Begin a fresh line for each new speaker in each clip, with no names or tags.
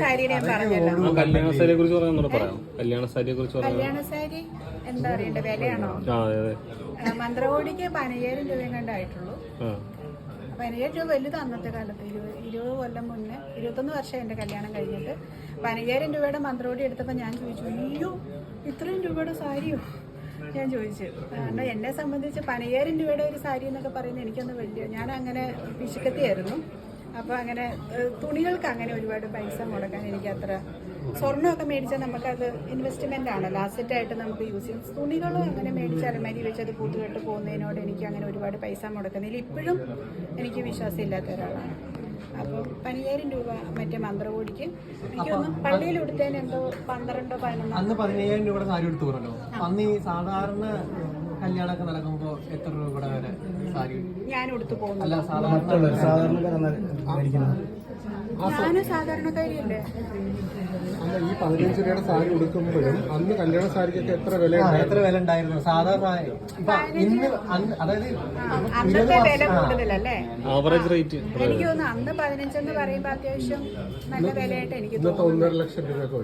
സാരിയെ ഞാൻ പറഞ്ഞല്ലോ.
കല്യാണ സാരിയെ കുറിച്ച് പറയാം. കല്യാണ സാരിയെ കുറിച്ച്
കല്യാണ സാരി എന്താ പറയണ്ടേ, വിലയാണോ? മന്ത്രകോടിക്ക് 15,000 രൂപയും കണ്ടായിട്ടുള്ളൂ. 15,000 രൂപ വലുത് അന്നത്തെ കാലത്ത്. 20 കൊല്ലം മുന്നേ, 21 വർഷം എൻ്റെ കല്യാണം കഴിഞ്ഞിട്ട് 15,000 രൂപയുടെ മന്ത്രകോടി എടുത്തപ്പോൾ ഞാൻ ചോദിച്ചു, അയ്യോ ഇത്രയും രൂപയുടെ സാരിയോ ഞാൻ ചോദിച്ചു. കാരണം എന്നെ സംബന്ധിച്ച് 15,000 രൂപയുടെ ഒരു സാരി എന്നൊക്കെ പറയുന്നത് എനിക്കൊന്ന് വലിയ, ഞാൻ അങ്ങനെ പിശുക്കത്തിയായിരുന്നു. അപ്പോൾ അങ്ങനെ തുണികൾക്ക് അങ്ങനെ ഒരുപാട് പൈസ മുടക്കാൻ എനിക്ക് അത്ര, സ്വർണ്ണമൊക്കെ മേടിച്ചാൽ നമുക്കത് ഇൻവെസ്റ്റ്മെൻ്റ് ആണല്ലോ, അസറ്റായിട്ട് നമുക്ക് യൂസ് ചെയ്യും. തുണികളും അങ്ങനെ മേടിച്ച് അലമാരി വെച്ച് അത് കൂട്ടുകെട്ട് പോകുന്നതിനോട് എനിക്ക് അങ്ങനെ ഒരുപാട് പൈസ മുടക്കുന്നില്ല. ഇപ്പോഴും എനിക്ക് വിശ്വാസമില്ലാത്ത ഒരാളാണ്. അപ്പോൾ 15,000 രൂപ മറ്റേ മന്ത്രകോടിക്ക് എനിക്കൊന്നും പള്ളിയിൽ കൊടുത്തതിന് എന്തോ 12-11.
അന്ന് 15,000 രൂപയുടെ സാരി എടുത്തു പറഞ്ഞല്ലോ. അന്ന് ഈ സാധാരണ കല്യാണമൊക്കെ നടക്കുമ്പോ എത്ര രൂപയുടെ വരെ സാരി
ഞാൻ എടുത്തു പോകുന്നു?
അല്ല, സാധാരണ
ഞാനും സാധാരണക്കാരിയല്ലേ.
അല്ല, ഈ 15 രൂപയുടെ സാരി ഉടുക്കുമ്പോഴും അന്ന് കല്യാണ സാരിക്കൊക്കെ എത്ര വില
ഉണ്ടായിരുന്നു സാധാരണ? ഇന്ന് അതായത്
അന്നത്തെ വില കൂടുതലല്ലേ?
ആവറേജ് റേറ്റ്
എനിക്ക് തോന്നുന്നു അന്ന് 15 എന്ന് പറയുമ്പോൾ അത്യാവശ്യം നല്ല വിലയായിട്ട് എനിക്ക് തോന്നുന്നു.
1.5 ലക്ഷം രൂപയൊക്കെ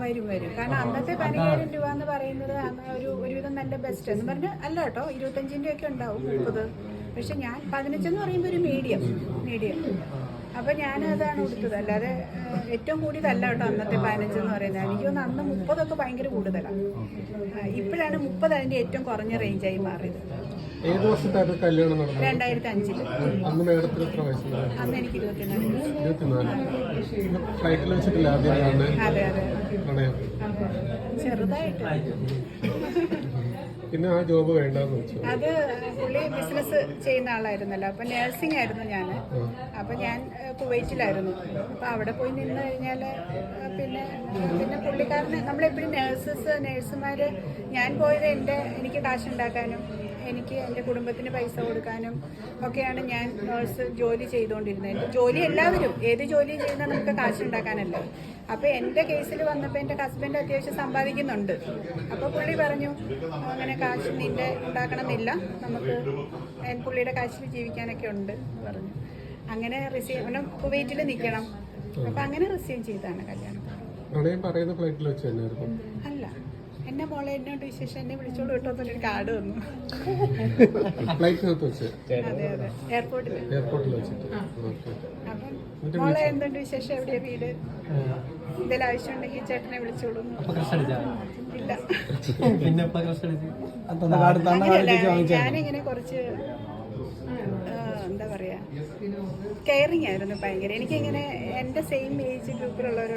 വരും.
വരും. കാരണം അന്നത്തെ 15,000 രൂപ എന്ന് പറയുന്നത് അന്ന് ഒരുവിധം നല്ല ബെസ്റ്റ് എന്ന് പറഞ്ഞാൽ അല്ല കേട്ടോ, 25 ഒക്കെ ഉണ്ടാവും, 30. പക്ഷെ ഞാൻ 15 എന്ന് പറയുമ്പോൾ ഒരു മീഡിയം. അപ്പോൾ ഞാൻ അതാണ് കൊടുത്തത്. അല്ലാതെ ഏറ്റവും കൂടിയതല്ല കേട്ടോ അന്നത്തെ 15 എന്ന് പറയുന്നത്. എനിക്ക് തോന്നുന്നു അന്ന് 30 ഒക്കെ ഭയങ്കര കൂടുതലാണ്. ഇപ്പോഴാണ് 30 അതിൻ്റെ ഏറ്റവും കുറഞ്ഞ റേഞ്ചായി മാറിയത്.
ഏത് വർഷത്തായിരുന്നു കല്യാണം നടന്നത്?
2005.
അന്ന് മേഡത്തിന് എത്ര വയസ്സുണ്ടായിരുന്നു?
അന്ന് എനിക്ക് 24.
ഫ്ലൈറ്റിൽ വെച്ചിട്ടില്ല ആദ്യം?
അതെ.
പ്രണയം
ചെറുതായിട്ട്.
പിന്നെ ആ ജോബ് വേണ്ടെന്ന് വെച്ചു.
അത് പുള്ളി ബിസിനസ് ചെയ്യുന്ന ആളായിരുന്നല്ലോ. അപ്പം നേഴ്സിംഗ് ആയിരുന്നു ഞാൻ. അപ്പം ഞാൻ കുവൈറ്റിലായിരുന്നു. അപ്പം അവിടെ പോയി നിന്ന് കഴിഞ്ഞാൽ പിന്നെ പുള്ളിക്കാരന് നമ്മളെപ്പോഴും നേഴ്സുമാർ, ഞാൻ പോയത് എനിക്ക് കാശുണ്ടാക്കാനും എനിക്ക് എൻ്റെ കുടുംബത്തിന് പൈസ കൊടുക്കാനും ഒക്കെയാണ് ഞാൻ ജോലി ചെയ്തുകൊണ്ടിരുന്നത്. എൻ്റെ ജോലി എല്ലാവരും ഏത് ജോലിയും ചെയ്യുന്നത് നമുക്ക് കാശുണ്ടാക്കാനല്ലേ. അപ്പോൾ എൻ്റെ കേസിൽ വന്നപ്പോൾ എൻ്റെ ഹസ്ബൻഡ് അത്യാവശ്യം സമ്പാദിക്കുന്നുണ്ട്. അപ്പോൾ പുള്ളി പറഞ്ഞു, അങ്ങനെ കാശ് നിൻ്റെ ഉണ്ടാക്കണമെന്നില്ല, നമുക്ക് പുള്ളിയുടെ കാശിൽ ജീവിക്കാനൊക്കെ ഉണ്ട് എന്ന് പറഞ്ഞു. അങ്ങനെ കുവൈറ്റിൽ നിൽക്കണം. അപ്പം അങ്ങനെ റിസീവ് ചെയ്താണ് കല്യാണം. അല്ല, എന്നെ മോളെ എന്നോട് വിശേഷം എന്നെ വിളിച്ചോണ്ട് വിട്ടോന്നൊരു കാർഡ് തന്നു. അതെ, എയർപോർട്ടിൽ വെച്ചിട്ട്. അപ്പം മോളെ എന്തുണ്ട് വിശേഷം, എവിടെയാ വീട്, എന്തെങ്കിലും ആവശ്യം ഉണ്ടെങ്കിൽ ചേട്ടനെ വിളിച്ചോളൂ. ഇല്ല, ഞാനിങ്ങനെ കുറച്ച് എന്താ പറയാ, കെയറിങ് ആയിരുന്നു ഭയങ്കര. എനിക്കിങ്ങനെ എൻ്റെ സെയിം ഏജ് ഗ്രൂപ്പിലുള്ളവർ